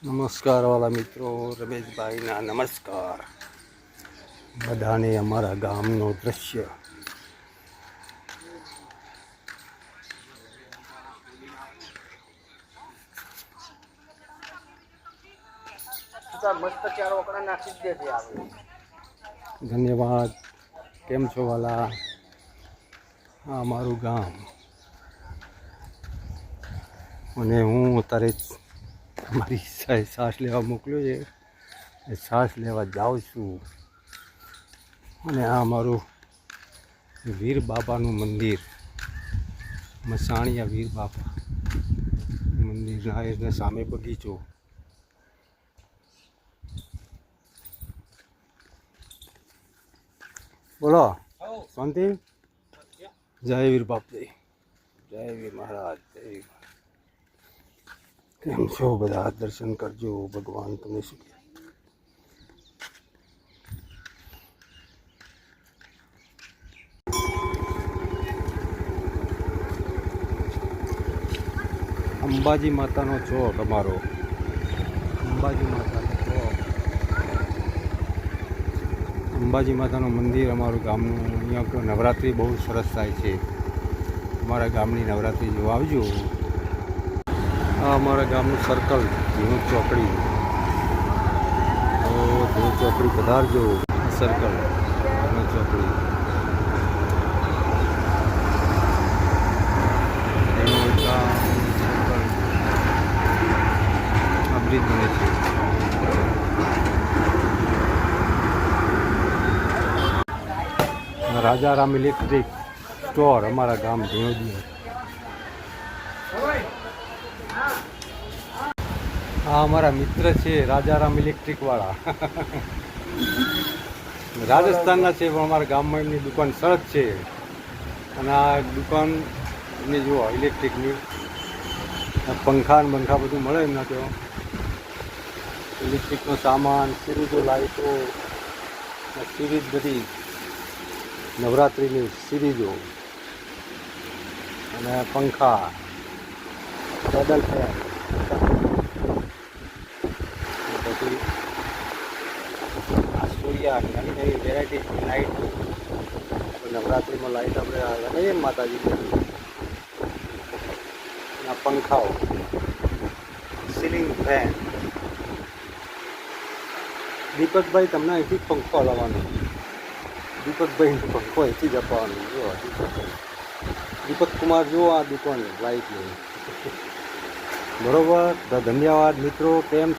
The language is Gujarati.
નમસ્કાર વાલા મિત્રો, રમેશભાઈના નમસ્કાર બધાને અમારા ગામનો દ્રશ્ય. ધન્યવાદ. કેમ છો વાલા? આ અમારું ગામ અને હું અત્યારે મારી શ્વાસ લેવા મોકલ્યો છે. એ શ્વાસ લેવા જાઉં છું. અને આ અમારું વીર બાપાનું મંદિર, મસાણિયા વીર બાપા મંદિરના એને સામે બગીચો. બોલો શાંતિ. જય વીર બાપજી, જય વીર મહારાજ, જય વીર. કેમ છો બધા? દર્શન કરજો. ભગવાન તમને શું કહે. અંબાજી માતાનો ચોક અમારો, અંબાજી માતાનો ચોક, અંબાજી માતાનું મંદિર અમારું ગામનું. અહીંયા નવરાત્રિ બહુ સરસ થાય છે. અમારા ગામની નવરાત્રિ જોવા આવજો. આ અમારા ગામનું સર્કલ, ધીણું ચોકડી. તો ધીણું ચોકડી પધારજો. સર્કલ ધીણું ચોકડી, બ્રિજ બને છે. રાજારામ ઇલેક્ટ્રિક સ્ટોર અમારા ગામ ધીણોજી. આ અમારા મિત્ર છે રાજારામ ઇલેક્ટ્રિક વાળા. રાજસ્થાનના છે પણ અમારા ગામમાં એમની દુકાન સરસ છે. અને આ દુકાન એમની જુઓ ઇલેક્ટ્રિકની, પંખા ને બંખા બધું મળે એમના તો. ઇલેક્ટ્રિકનો સામાન, સિરીઝો, લાઈટો, સિરીઝ બધી નવરાત્રિની સિરીઝો અને પંખા, ટેબલ ફેન, પછી આ સૂર્યા નવી નવી વેરાયટી લાઈટ. નવરાત્રિમાં લાઈટ આપણે લગાવીએ ને માતાજી, આ પંખાઓ, સીલિંગ ફેન. દીપકભાઈ તમને અહીંથી પંખો લાવવાનો. દીપકભાઈનો પંખો અહીંથી જ અપાવવાનો. જો દીપક કુમાર જુઓ આ દુકાન લાઈટની. બરોબર. ધન્યવાદ મિત્રો. કેમ